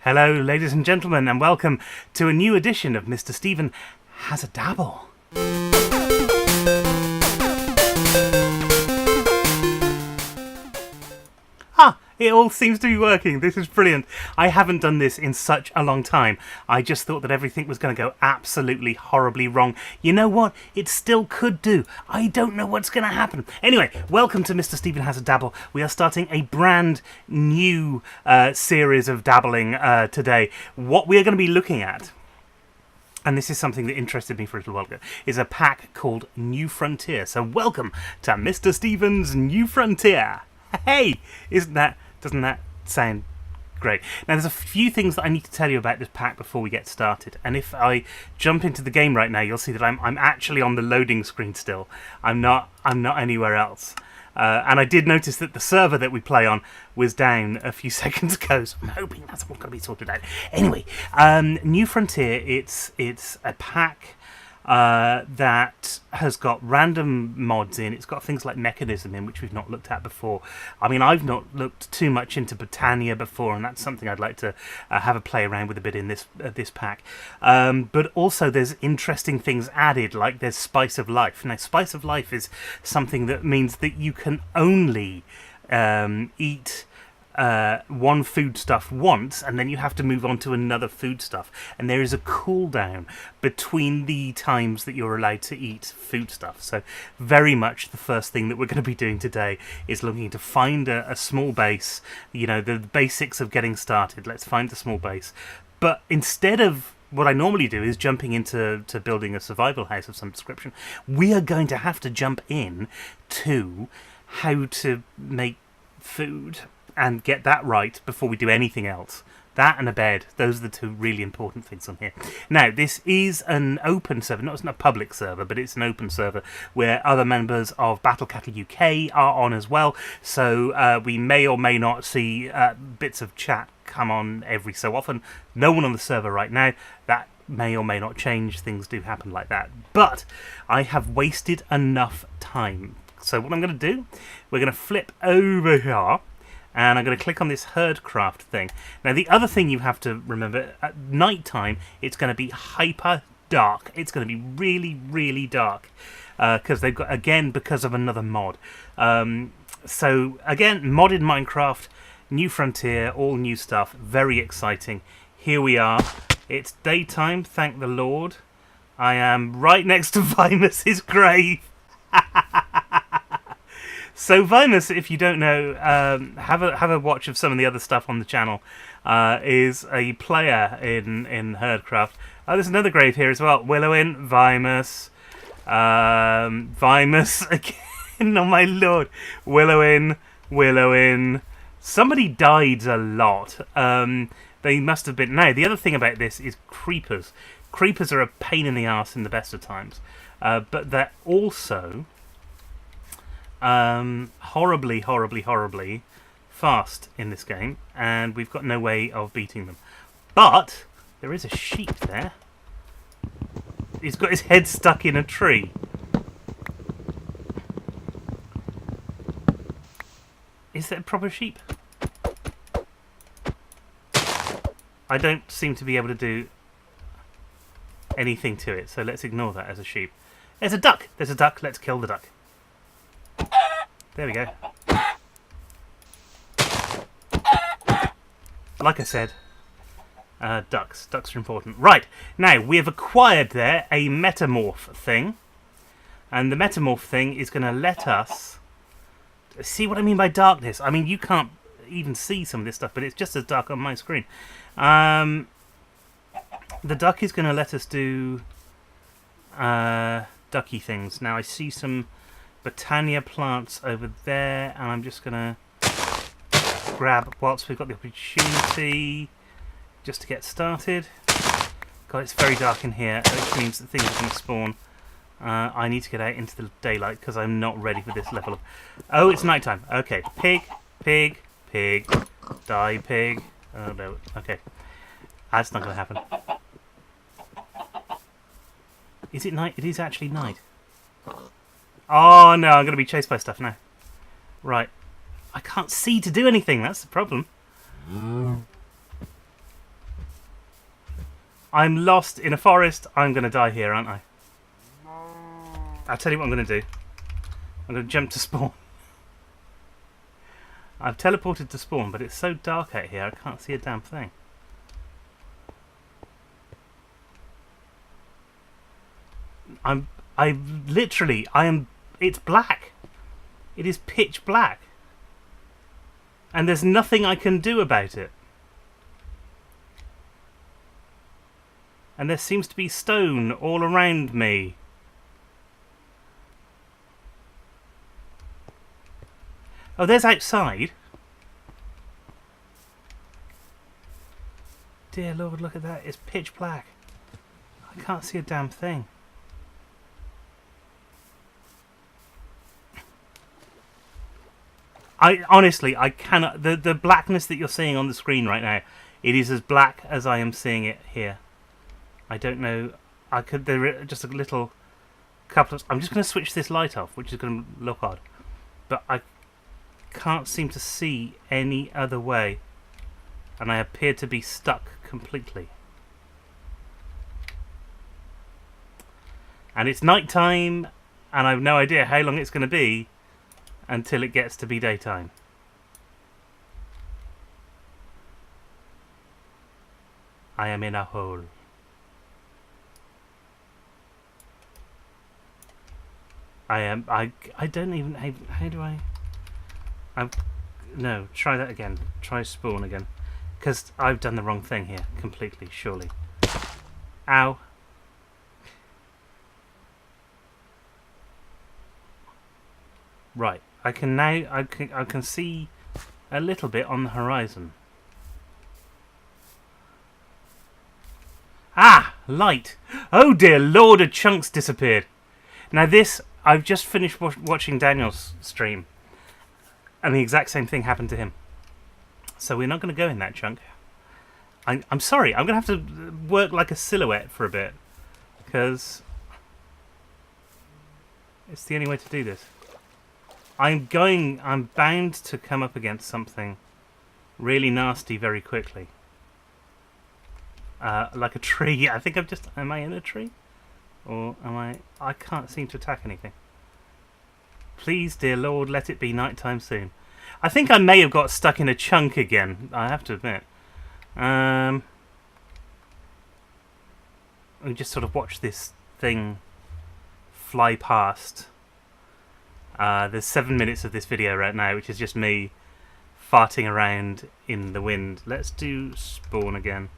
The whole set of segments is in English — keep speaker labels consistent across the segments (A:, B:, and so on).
A: Hello, ladies and gentlemen, and welcome to a new edition of Mr. Stephen Has a Dabble. It all seems to be working. This is brilliant. I haven't done this in such a long time. I just thought that everything was going to go absolutely horribly wrong. You know what? It still could do. I don't know what's going to happen. Anyway, welcome to Mr. Stephen Has a Dabble. We are starting a brand new series of dabbling today. What we are going to be looking at, and this is something that interested me for a little while ago, is a pack called New Frontier. So welcome to Mr. Stephen's New Frontier. Hey, doesn't that sound great? Now, there's a few things that I need to tell you about this pack before we get started. And if I jump into the game right now, you'll see that I'm actually on the loading screen still. I'm not anywhere else. And I did notice that the server that we play on was down a few seconds ago, so I'm hoping that's all going to be sorted out. Anyway, New Frontier, it's a pack that has got random mods in. It's got things like mechanism in, which we've not looked at before. I mean, I've not looked too much into Britannia before, and that's something I'd like to have a play around with a bit in this pack. But also there's interesting things added, like there's Spice of Life. Now, Spice of Life is something that means that you can only eat one foodstuff once, and then you have to move on to another foodstuff, and there is a cooldown between the times that you're allowed to eat foodstuff. So very much the first thing that we're going to be doing today is looking to find a small base, you know, the basics of getting started. Let's find the small base, but instead of what I normally do is jumping into building a survival house of some description, we are going to have to jump in to how to make food and get that right before we do anything else. That and a bed, those are the two really important things on here. Now, this is an open server, not a public server, but it's an open server where other members of Battle Cattle UK are on as well, so we may or may not see bits of chat come on every so often. No one on the server right now. That may or may not change. Things do happen like that. But I have wasted enough time. So what I'm going to do, we're going to flip over here, and I'm going to click on this herdcraft thing. Now, the other thing you have to remember, at night time, it's going to be hyper dark. It's going to be really, really dark because they've got, again, because of another mod. So, again, modded Minecraft, New Frontier, all new stuff, very exciting. Here we are. It's daytime, thank the Lord. I am right next to Vimus's grave. So Vimus, if you don't know, have a watch of some of the other stuff on the channel. Is a player in Herdcraft. Oh, there's another grave here as well. Willowin, Vimus, Vimus again. Oh my lord, Willowin. Somebody died a lot. They must have been. Now, the other thing about this is creepers. Creepers are a pain in the arse in the best of times, but they're also horribly fast in this game, and we've got no way of beating them. But there is a sheep there. He's got his head stuck in a tree. Is that a proper sheep? I don't seem to be able to do anything to it, so let's ignore that as a sheep. There's a duck! There's a duck, let's kill the duck. There we go. Like I said, ducks. Ducks are important. Right, now we have acquired there a metamorph thing. And the metamorph thing is going to let us see what I mean by darkness. I mean, you can't even see some of this stuff, but it's just as dark on my screen. The duck is going to let us do ducky things. Now I see some Britannia plants over there, and I'm just going to grab, whilst we've got the opportunity, just to get started. God, it's very dark in here, which means that things are going to spawn. I need to get out into the daylight because I'm not ready for this level of... Oh, it's nighttime. Okay, pig, die pig. Oh no, okay. That's not going to happen. Is it night? It is actually night. Oh no, I'm going to be chased by stuff now. Right. I can't see to do anything, that's the problem. I'm lost in a forest. I'm going to die here, aren't I? I'll tell you what I'm going to do. I'm going to jump to spawn. I've teleported to spawn, but it's so dark out here I can't see a damn thing. It's black. It is pitch black. And there's nothing I can do about it. And there seems to be stone all around me. Oh, there's outside. Dear Lord, look at that. It's pitch black. I can't see a damn thing. Honestly, I cannot... The blackness that you're seeing on the screen right now, it is as black as I am seeing it here. I don't know... There just a little... couple of... I'm just going to switch this light off, which is going to look odd. But I can't seem to see any other way. And I appear to be stuck completely. And it's night time, and I've no idea how long it's going to be until it gets to be daytime. I am in a hole. I don't even... How do I... No, try that again. Try spawn again. Because I've done the wrong thing here, completely, surely. Ow. Right, I can now... I can see a little bit on the horizon. Ah! Light! Oh dear Lord, a chunk's disappeared. Now this... I've just finished watching Daniel's stream. And the exact same thing happened to him. So we're not going to go in that chunk. I'm sorry, I'm going to have to work like a silhouette for a bit. Because it's the only way to do this. I'm bound to come up against something really nasty very quickly. Like a tree. I think am I in a tree? Or am I can't seem to attack anything. Please, dear Lord, let it be nighttime soon. I think I may have got stuck in a chunk again, I have to admit. We just sort of watch this thing fly past. There's 7 minutes of this video right now, which is just me farting around in the wind. Let's do spawn again.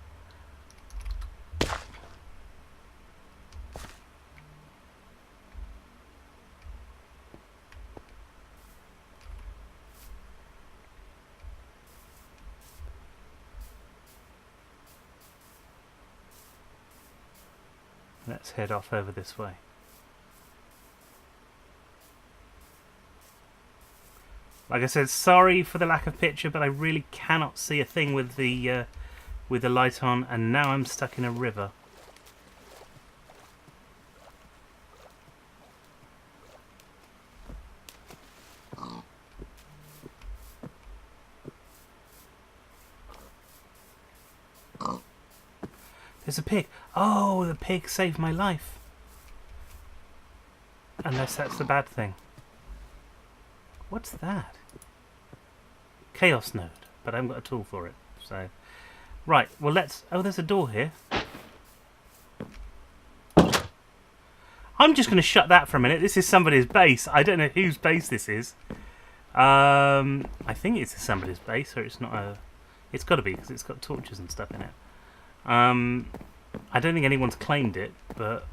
A: Let's head off over this way. Like I said, sorry for the lack of picture, but I really cannot see a thing with the light on, and now I'm stuck in a river. There's a pig. Oh, the pig saved my life. Unless that's the bad thing. What's that? Chaos node, but I haven't got a tool for it. So, right. Well, let's. Oh, there's a door here. I'm just going to shut that for a minute. This is somebody's base. I don't know whose base this is. I think it's somebody's base, or it's not a. It's got to be because it's got torches and stuff in it. I don't think anyone's claimed it, but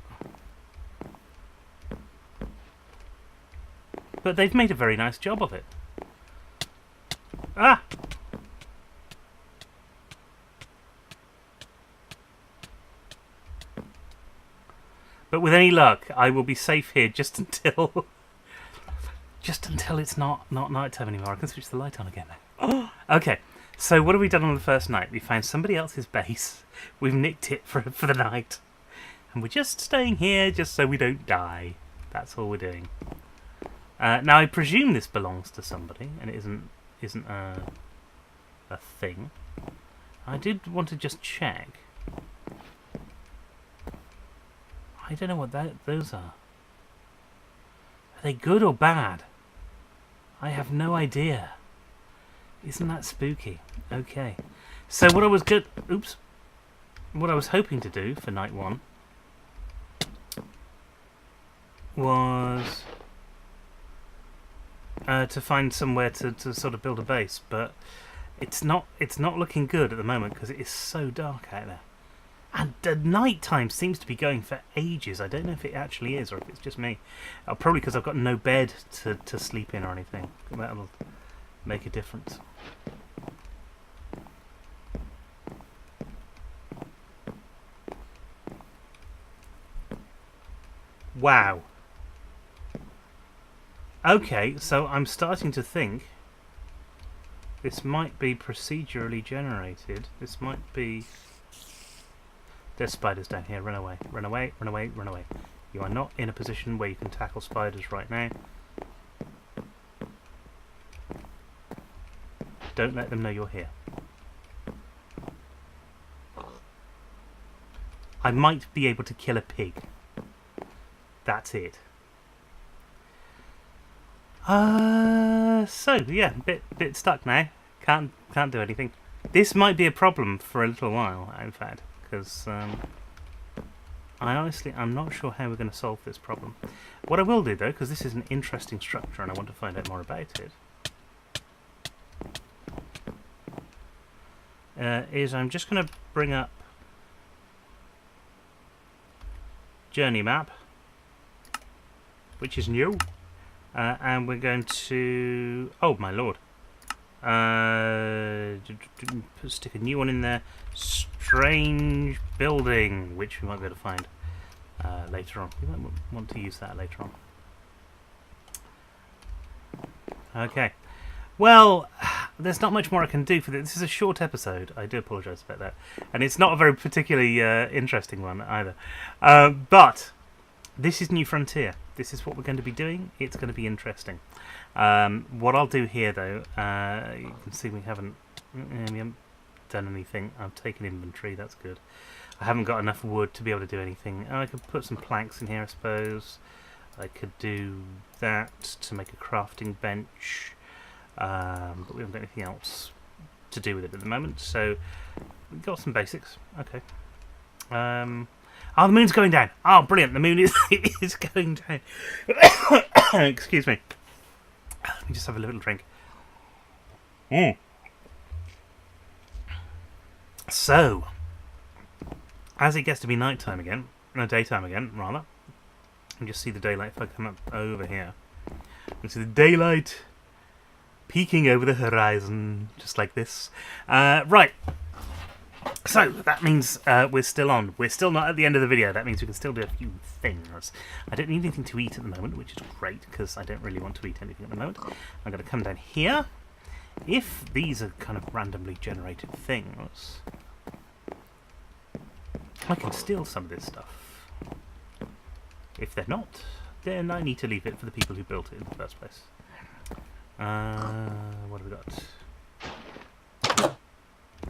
A: they've made a very nice job of it. Ah! But with any luck, I will be safe here just until it's not nighttime anymore. I can switch the light on again now. Okay. So what have we done on the first night? We found somebody else's base. We've nicked it for the night. And we're just staying here just so we don't die. That's all we're doing. Now I presume this belongs to somebody and it isn't a thing. I did want to just check. I don't know what those are. Are they good or bad? I have no idea. Isn't that spooky? Okay. So what I was what I was hoping to do for night 1 was to find somewhere to sort of build a base, but it's not looking good at the moment because it is so dark out there. And the night time seems to be going for ages. I don't know if it actually is or if it's just me. Probably because I've got no bed to sleep in or anything. That'll make a difference. Wow. Okay, so I'm starting to think this might be procedurally generated. This might be... There's spiders down here. Run away. Run away. Run away. Run away. You are not in a position where you can tackle spiders right now. Don't let them know you're here. I might be able to kill a pig. That's it. So yeah, bit stuck now. Can't do anything. This might be a problem for a little while, in fact, because I'm not sure how we're going to solve this problem. What I will do though, because this is an interesting structure and I want to find out more about it, is I'm just going to bring up journey map, which is new, and we're going to... Oh my lord. Stick a new one in there. Strange building, which we might be able to find later on. We might want to use that later on. Okay. Well, there's not much more I can do for this. This is a short episode. I do apologise about that. And it's not a very particularly interesting one either. But this is New Frontier. This is what we're going to be doing. It's going to be interesting. What I'll do here, though, you can see we haven't done anything. I've taken inventory. That's good. I haven't got enough wood to be able to do anything. I could put some planks in here, I suppose. I could do that to make a crafting bench. But we haven't got anything else to do with it at the moment. So we've got some basics. Okay. Oh, the moon's going down. Oh, brilliant. The moon is going down. Excuse me. Let me just have a little drink. So, as it gets to be nighttime again, no, daytime again, rather, and just see the daylight if I come up over here. And see the daylight peeking over the horizon, just like this. Right. So, that means we're still on. We're still not at the end of the video. That means we can still do a few things. I don't need anything to eat at the moment, which is great, because I don't really want to eat anything at the moment. I'm going to come down here. If these are kind of randomly generated things, I can steal some of this stuff. If they're not, then I need to leave it for the people who built it in the first place. What have we got?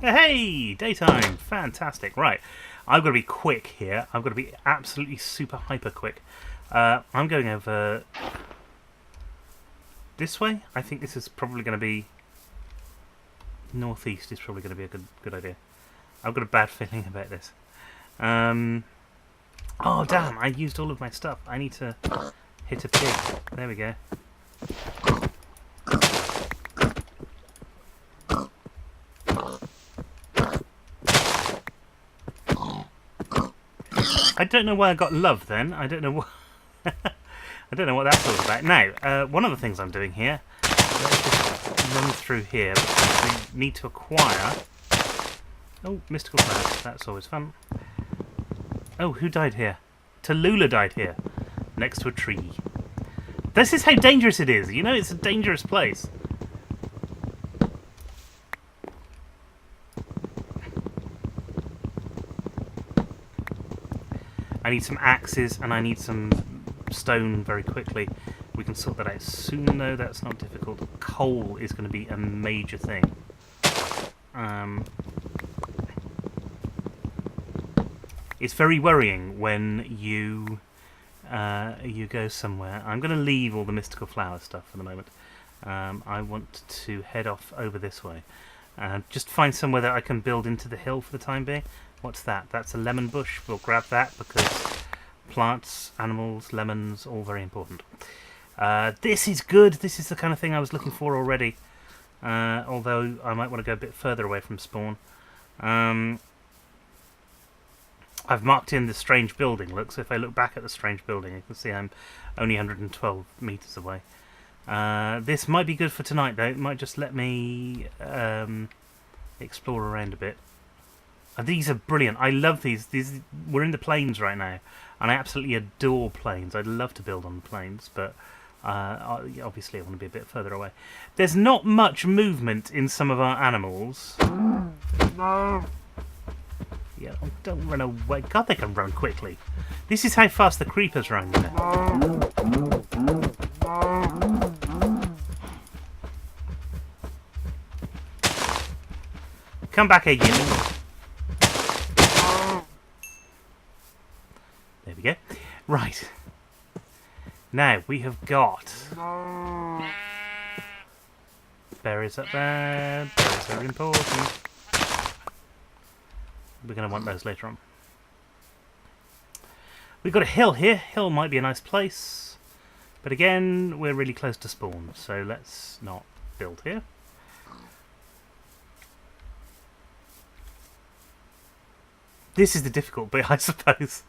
A: Hey! Daytime! Fantastic. Right. I've got to be quick here. I've got to be absolutely super hyper quick. I'm going over this way. I think this is probably going to be... northeast is probably going to be a good idea. I've got a bad feeling about this. Oh, damn. I used all of my stuff. I need to hit a pig. There we go. I don't know why I got love then. I don't know what I don't know what that's all about. Now, one of the things I'm doing here, let's just run through here because we need to acquire... Oh, mystical plants. That's always fun. Oh, who died here? Tallulah died here, next to a tree. This is how dangerous it is. You know, it's a dangerous place. I need some axes and I need some stone very quickly. We can sort that out soon though, that's not difficult. Coal is going to be a major thing. It's very worrying when you go somewhere. I'm going to leave all the mystical flower stuff for the moment. I want to head off over this way. Just find somewhere that I can build into the hill for the time being. What's that? That's a lemon bush. We'll grab that because plants, animals, lemons, all very important. This is good. This is the kind of thing I was looking for already. Although I might want to go a bit further away from spawn. I've marked in the strange building. Look, so if I look back at the strange building, you can see I'm only 112 meters away. This might be good for tonight, though. It might just let me explore around a bit. And these are brilliant. I love these. We're in the plains right now, and I absolutely adore plains. I'd love to build on the plains, but obviously I want to be a bit further away. There's not much movement in some of our animals. No. Yeah, don't run away. God, they can run quickly. This is how fast the creepers run, you know. Come back here, you. There we go. Right. Now, we have got berries up there. Berries are important. We're going to want those later on. We've got a hill here. Hill might be a nice place. But again, we're really close to spawn, so let's not build here. This is the difficult bit, I suppose.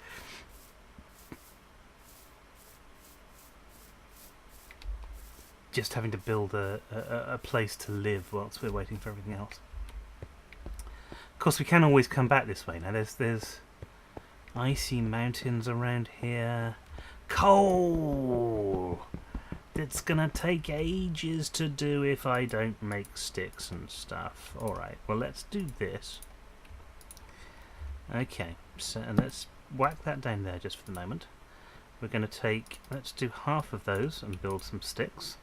A: Just having to build a place to live whilst we're waiting for everything else. Of course, we can always come back this way. Now, there's icy mountains around here. Coal! It's gonna take ages to do if I don't make sticks and stuff. Alright, well, let's do this. Okay, so and let's whack that down there just for the moment. We're going to take, let's do half of those and build some sticks.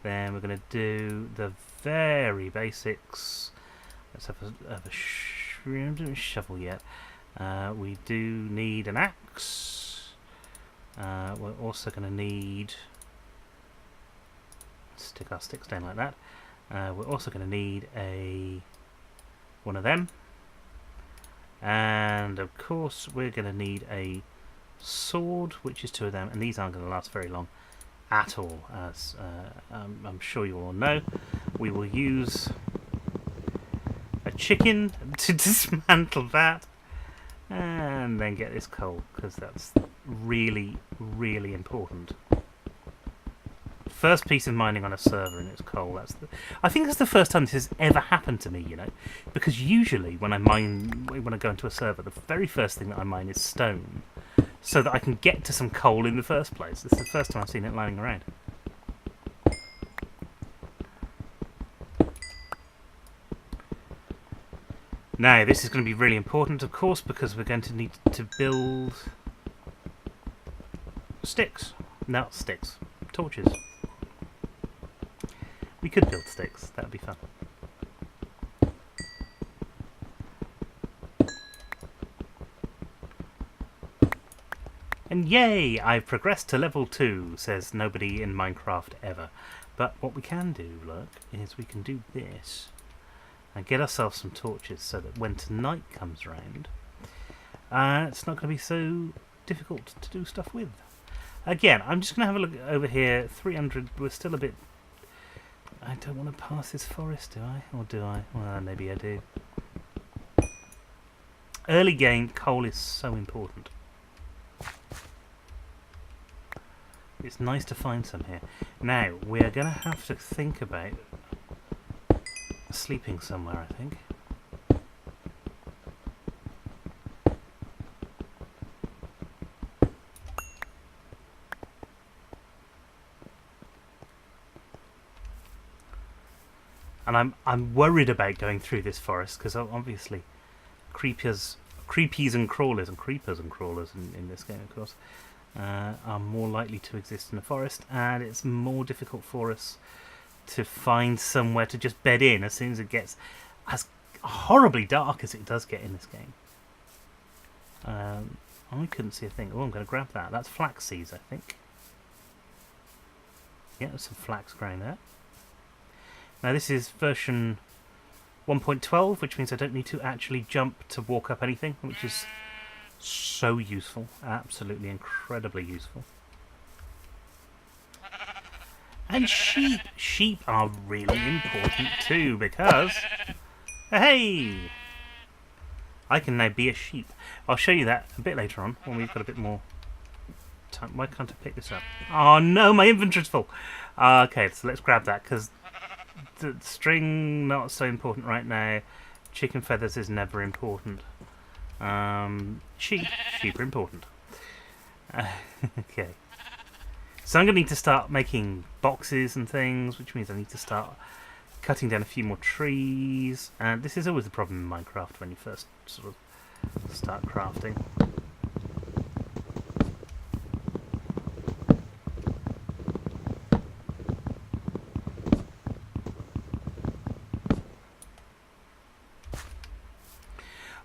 A: Then we're going to do the very basics. Let's have we don't do a shovel yet. We do need an axe. We're also going to need, stick our sticks down like that. We're also going to need one of them. And of course we're going to need a sword, which is two of them, and these aren't going to last very long at all, as I'm sure you all know. We will use a chicken to dismantle that and then get this coal, because that's really, really important. First piece of mining on a server and it's coal. I think that's the first time this has ever happened to me, you know, because usually when I go into a server, the very first thing that I mine is stone, so that I can get to some coal in the first place. This is the first time I've seen it lying around. Now, this is going to be really important, of course, because we're going to need to build sticks. Not sticks, torches. We could build sticks, that would be fun. And yay, I've progressed to level 2, says nobody in Minecraft ever. But what we can do, look, is we can do this and get ourselves some torches so that when tonight comes round, it's not going to be so difficult to do stuff with. Again, I'm just going to have a look over here. 300, we're still a bit... I don't want to pass this forest, do I? Or do I? Well, maybe I do. Early game, coal is so important. It's nice to find some here. Now, we're going to have to think about sleeping somewhere, I think. And I'm worried about going through this forest because obviously creepies and crawlers in this game, of course, are more likely to exist in the forest, and it's more difficult for us to find somewhere to just bed in as soon as it gets as horribly dark as it does get in this game. I couldn't see a thing. Oh, I'm going to grab that. That's flax seeds, I think. Yeah, there's some flax growing there. Now this is version 1.12, which means I don't need to actually jump to walk up anything, which is so useful. Absolutely incredibly useful. And sheep. Sheep are really important too, because... Hey! I can now be a sheep. I'll show you that a bit later on, when we've got a bit more time. Why can't I pick this up? Oh no, my inventory's full! Okay, so let's grab that, because the string, not so important right now. Chicken feathers is never important. Sheep are important. Okay. So I'm going to need to start making boxes and things, which means I need to start cutting down a few more trees. And this is always the problem in Minecraft when you first sort of start crafting.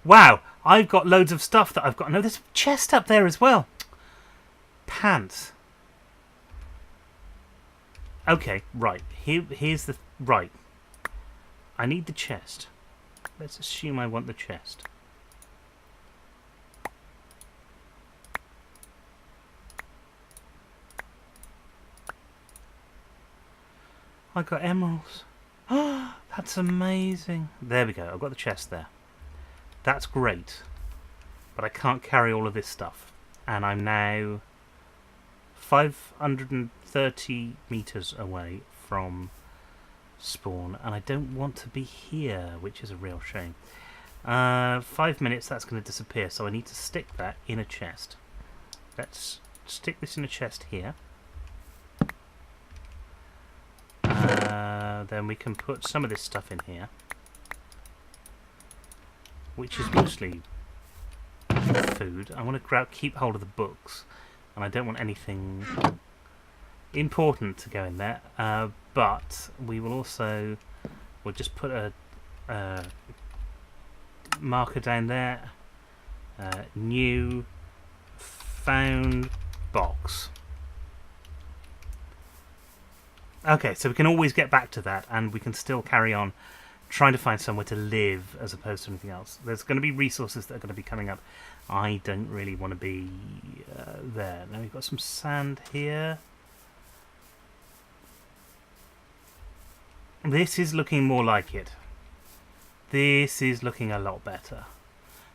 A: Wow, I've got loads of stuff that I've got. No, there's a chest up there as well. Pants. Okay, right. Here's the... Right. I need the chest. Let's assume I want the chest. I got emeralds. Oh, that's amazing. There we go. I've got the chest there. That's great. But I can't carry all of this stuff. And I'm now 530 meters away from spawn. And I don't want to be here, which is a real shame. 5 minutes, that's going to disappear. So I need to stick that in a chest. Let's stick this in a chest here. Then we can put some of this stuff in here, which is mostly food. I want to keep hold of the books, and I don't want anything important to go in there. But we will also, we'll just put a marker down there. New found box. Okay, so we can always get back to that, and we can still carry on trying to find somewhere to live as opposed to anything else. There's going to be resources that are going to be coming up. I don't really want to be there. Now we've got some sand here. This is looking more like it. This is looking a lot better.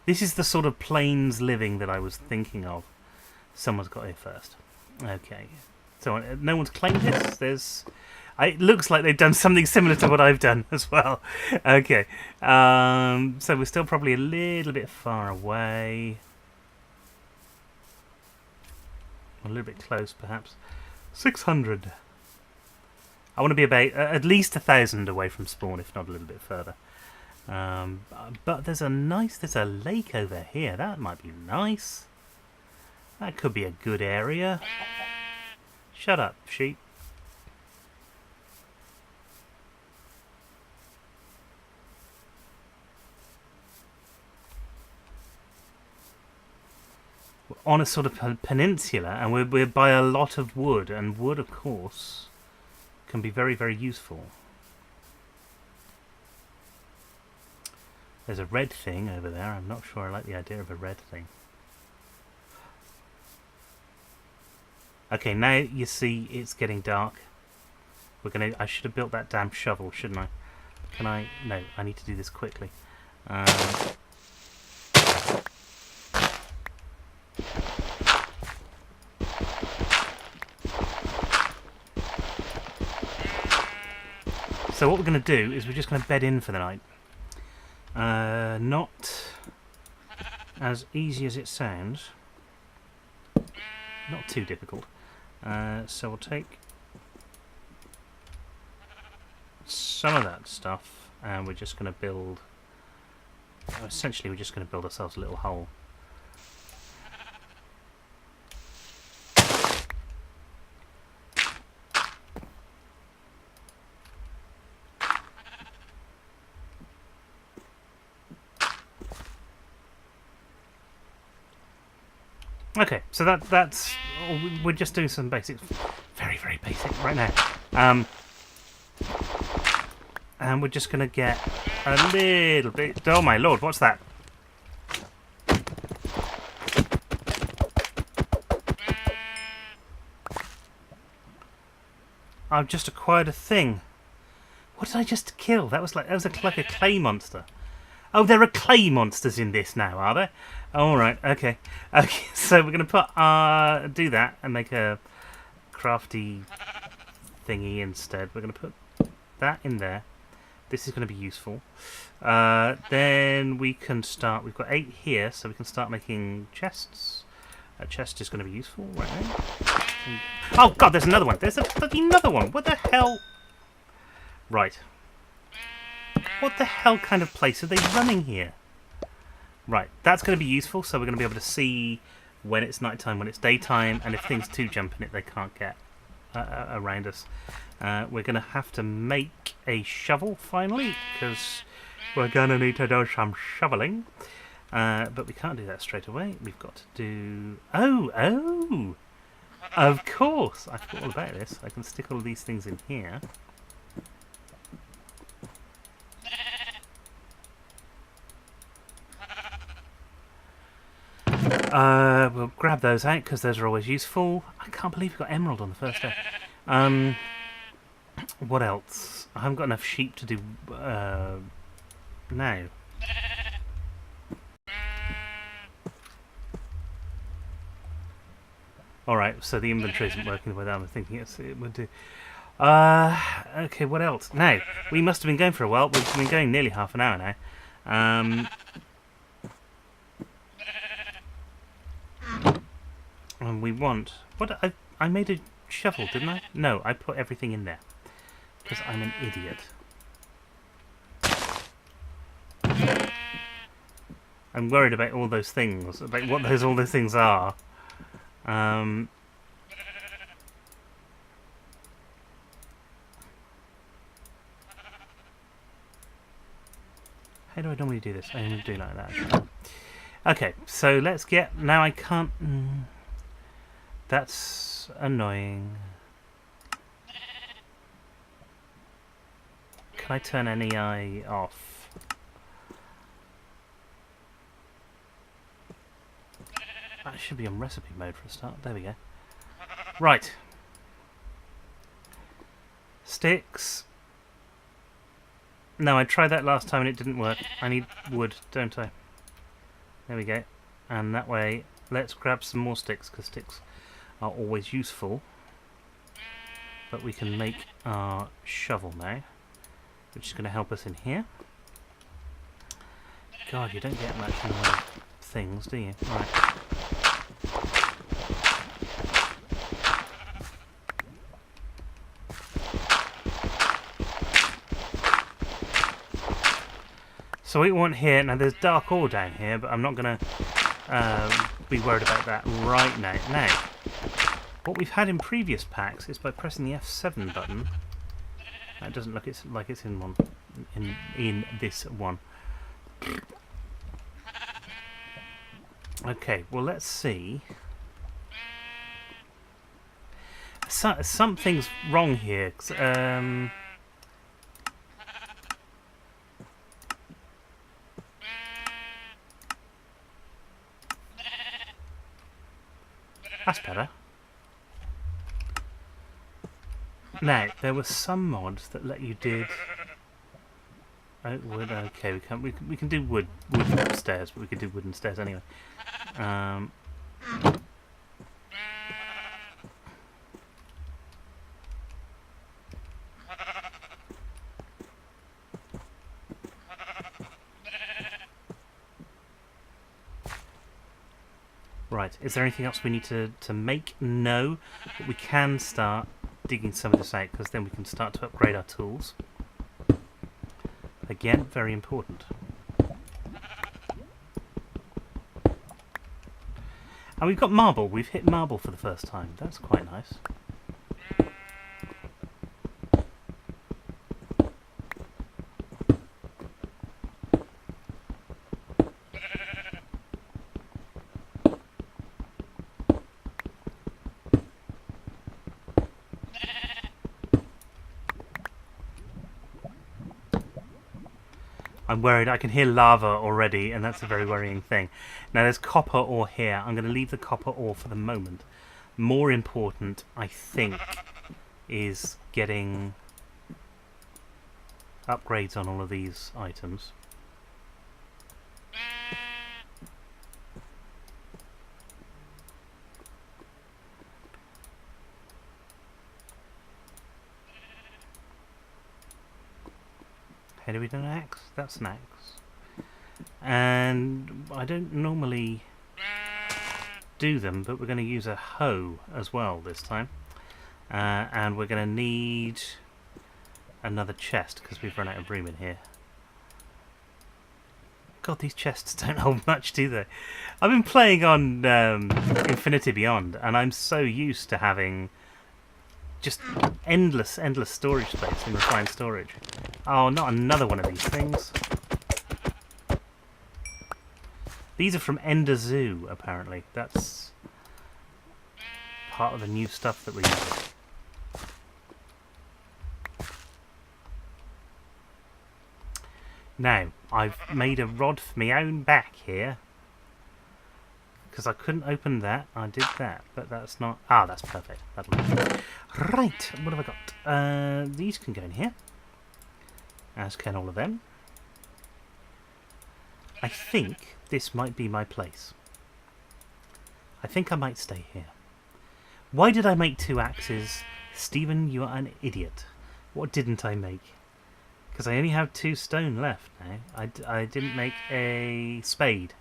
A: This is the sort of plains living that I was thinking of. Someone's got here first. Okay. So no one's claimed this. It looks like they've done something similar to what I've done as well. Okay. So we're still probably a little bit far away. A little bit close, perhaps. 600. I want to be about at least 1,000 away from spawn, if not a little bit further. But there's a lake over here. That might be nice. That could be a good area. Shut up, sheep. We're on a sort of peninsula, and we're by a lot of wood, and wood, of course, can be very, very useful. There's a red thing over there. I'm not sure I like the idea of a red thing. Okay, now you see it's getting dark. I should have built that damn shovel, shouldn't I? Can I? No, I need to do this quickly. So what we're going to do is we're just going to bed in for the night. Not as easy as it sounds. Not too difficult. So we'll take some of that stuff, and we're just going to build... essentially, we're just going to build ourselves a little hole. Okay, so that's we're just doing some basics, very very basic right now. And we're just gonna get a little bit. Oh my lord, what's that? I've just acquired a thing. What did I just kill? That was like a clay monster. Oh, there are clay monsters in this now, are there? All right, okay. Okay, so we're gonna put do that and make a crafty thingy instead. We're gonna put that in there. This is going to be useful. Then we can start. We've got 8 here, so we can start making chests. A chest is going to be useful right now. Oh god, there's another one. There's another one. What the hell? Right. What the hell kind of place are they running here? Right, that's going to be useful. So we're going to be able to see when it's nighttime, when it's daytime, and if things do jump in it, they can't get around us. We're going to have to make a shovel finally, because we're going to need to do some shoveling. But we can't do that straight away. We've got to do... Oh! Of course! I forgot all about this. I can stick all these things in here. We'll grab those out, because those are always useful. I can't believe we got emerald on the first day. What else? I haven't got enough sheep to do now. Alright, so the inventory isn't working the way that I'm thinking it would do. Okay, what else? Now, we must have been going for a while. We've been going nearly half an hour now. And we want... What? I made a shovel, didn't I? No, I put everything in there. Because I'm an idiot. I'm worried about all those things. About what all those things are. How do I normally do this? I only do like that. Okay, so let's get... Now I can't... That's annoying. Can I turn NEI off? That should be on recipe mode for a start. There we go. Right. Sticks. No, I tried that last time and it didn't work. I need wood, don't I? There we go. And that way, let's grab some more sticks, because sticks are always useful. But we can make our shovel now, which is going to help us in here. God, you don't get much in the way of things, do you? Right. So we want here, now there's dark ore down here, but I'm not going to be worried about that right now. Now, what we've had in previous packs is by pressing the F7 button. It doesn't look like it's in one, in this one. Okay, well let's see. Something's wrong here. That's better. Now, there were some mods that let you dig... Oh, wood, okay, we can do wood stairs, but we could do wooden stairs anyway. Right, is there anything else we need to make? No, but we can start digging some of this out, because then we can start to upgrade our tools. Again, very important. And we've got marble. We've hit marble for the first time. That's quite nice. I'm worried. I can hear lava already, and that's a very worrying thing. Now, there's copper ore here. I'm going to leave the copper ore for the moment. More important, I think, is getting upgrades on all of these items. How do we do an axe? That's an axe. And I don't normally do them, but we're going to use a hoe as well this time. And we're going to need another chest because we've run out of room in here. God, these chests don't hold much, do they? I've been playing on Infinity Beyond, and I'm so used to having just endless storage space and refined storage. Oh, not another one of these things. These are from Ender Zoo, apparently. That's part of the new stuff that we're using. Now, I've made a rod for my own back here. Because I couldn't open that. I did that, but that's not... Ah, that's perfect. That'll do. Right, what have I got? These can go in here. As can all of them. I think this might be my place. I think I might stay here. Why did I make 2 axes? Stephen, you are an idiot. What didn't I make? Because I only have 2 stone left now. I didn't make a spade.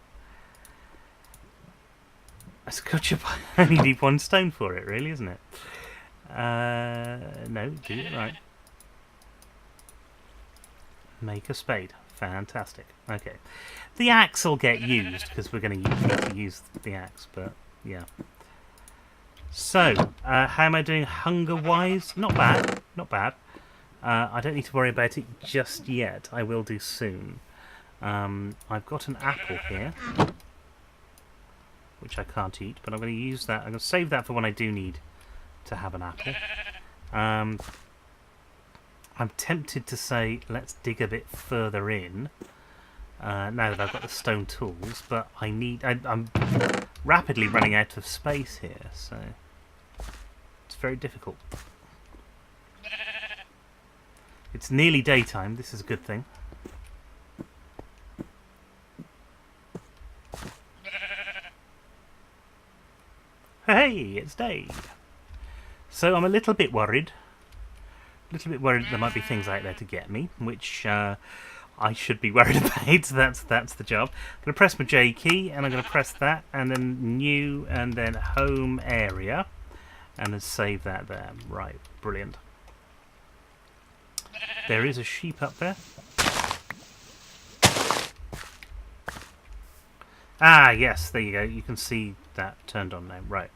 A: That's a good job. I only need 1 stone for it, really, isn't it? No, do it right. Make a spade. Fantastic. Okay. The axe will get used, because we're going to need to use the axe, but yeah. So, how am I doing hunger-wise? Not bad. Not bad. I don't need to worry about it just yet. I will do soon. I've got an apple here, which I can't eat, but I'm going to use that. I'm going to save that for when I do need to have an apple. I'm tempted to say let's dig a bit further in now that I've got the stone tools, but I'm rapidly running out of space here, so it's very difficult. It's nearly daytime. This is a good thing. Hey, it's day. So I'm a little bit worried. That there might be things out there to get me, which I should be worried about. That's the job. I'm going to press my J key, and I'm going to press that, and then new, and then home area, and then save that there. Right, brilliant. There is a sheep up there. Ah, yes, there you go. You can see that turned on now. Right.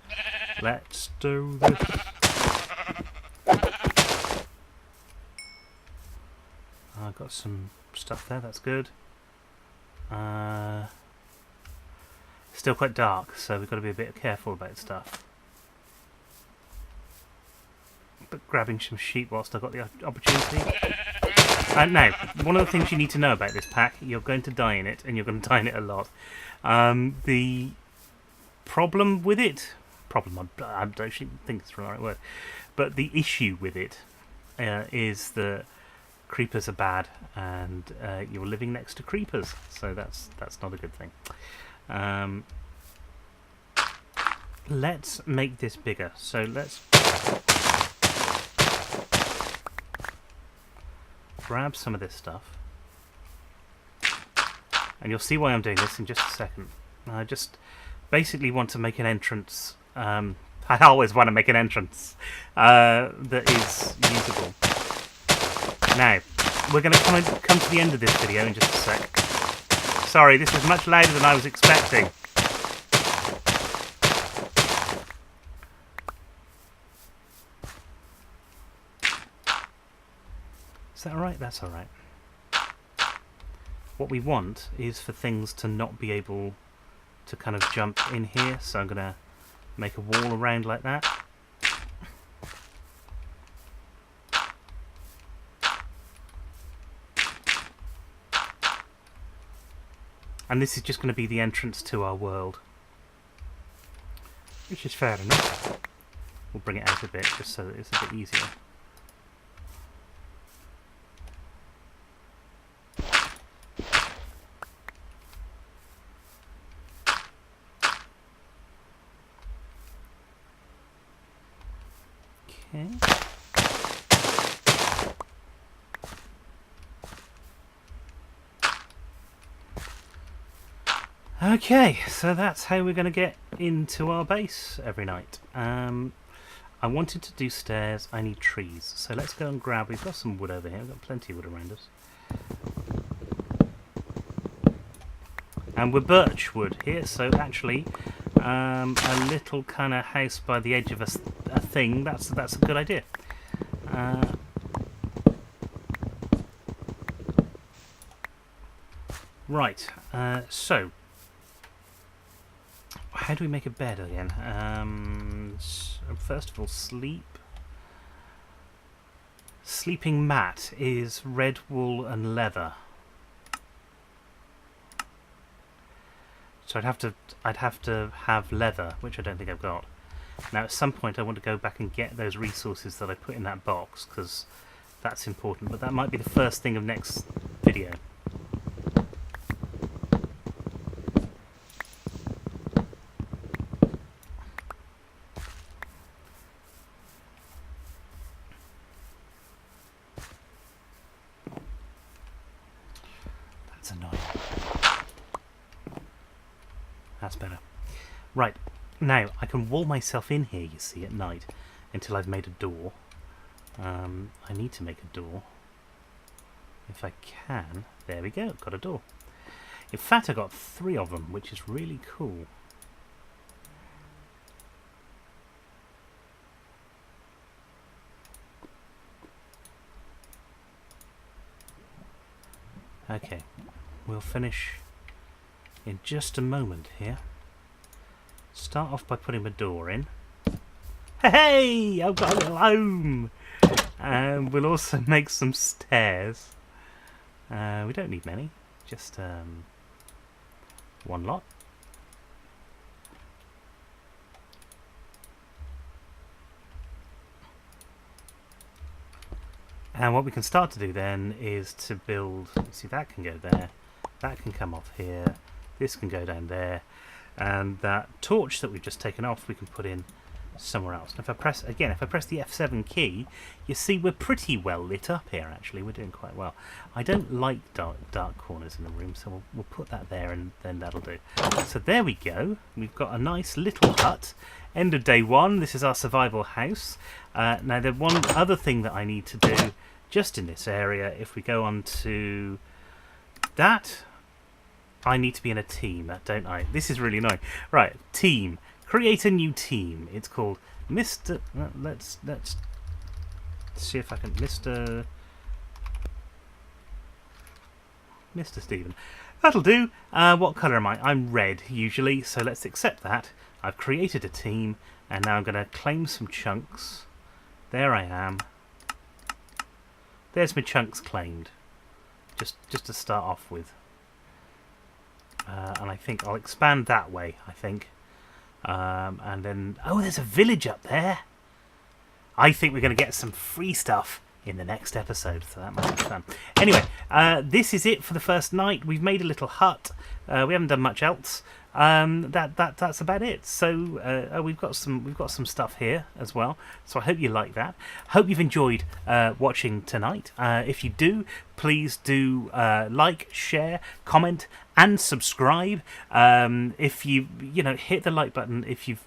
A: Let's do this. I've got some stuff there. That's good. Still quite dark, so we've got to be a bit careful about stuff. But grabbing some sheep whilst I've got the opportunity. Now, one of the things you need to know about this pack, you're going to die in it, and you're going to die in it a lot. The problem with it... I don't actually think it's the right word. But the issue with it is that creepers are bad, and you're living next to creepers, so that's not a good thing. Let's make this bigger. So let's grab some of this stuff, and you'll see why I'm doing this in just a second. I just basically want to make an entrance. I always want to make an entrance that is usable. Now, we're going to come to the end of this video in just a sec. Sorry, this is much louder than I was expecting. Is that alright? That's alright. What we want is for things to not be able to kind of jump in here, so I'm going to make a wall around like that. And this is just going to be the entrance to our world, which is fair enough. We'll bring it out a bit just so that it's a bit easier. Okay. Okay, so that's how we're going to get into our base every night. I wanted to do stairs, I need trees. So let's go and grab, we've got some wood over here, we've got plenty of wood around us. And we're birch wood here, so actually a little kind of house by the edge of a thing, that's a good idea. Right, so how do we make a bed again? First of all, sleeping mat is red wool and leather. So I'd have to have leather, which I don't think I've got. Now at some point I want to go back and get those resources that I put in that box, because that's important, but that might be the first thing of next video. That's annoying. That's better. Right, now I can wall myself in here, you see, at night until I've made a door. I need to make a door. If I can, there we go, got a door. In fact, I got 3 of them, which is really cool. Okay, we'll finish in just a moment here. Start off by putting my door in. Hey, I've got a little home! And we'll also make some stairs. We don't need many, just one lot. And what we can start to do then is to build, see, that can go there, that can come off here, this can go down there, and that torch that we've just taken off we can put in somewhere else. And if I press, again, if I press the F7 key, you see we're pretty well lit up here actually, we're doing quite well. I don't like dark corners in the room, so we'll put that there and then that'll do. So there we go, we've got a nice little hut. End of day 1, this is our survival house. Now the one other thing that I need to do just in this area, if we go on to that, I need to be in a team, don't I? This is really annoying. Right, team. Create a new team. It's called Mr. Let's see if I can. Mr. Stephen. That'll do. What colour am I? I'm red usually, so let's accept that. I've created a team, and now I'm going to claim some chunks. There I am. There's my chunks claimed. Just to start off with. And I think I'll expand that way, I think. And then, oh, there's a village up there. I think we're going to get some free stuff in the next episode, so that might be fun. Anyway, this is it for the first night. We've made a little hut. We haven't done much else. That's about it. So we've got some stuff here as well. So I hope you like that. Hope you've enjoyed watching tonight. If you do, please do like, share, comment, and subscribe. If you hit the like button if you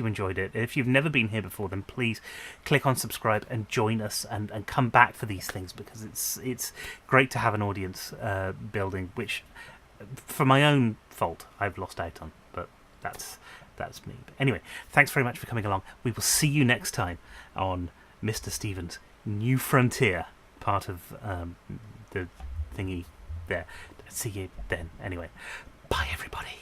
A: enjoyed it. If you've never been here before, then please click on subscribe and join us and come back for these things, because it's great to have an audience building, which for my own fault I've lost out on, but that's me. But anyway, thanks very much for coming along. We will see you next time on Mr. Stephen's New Frontier, part of the thingy there. See you then. Anyway, bye everybody.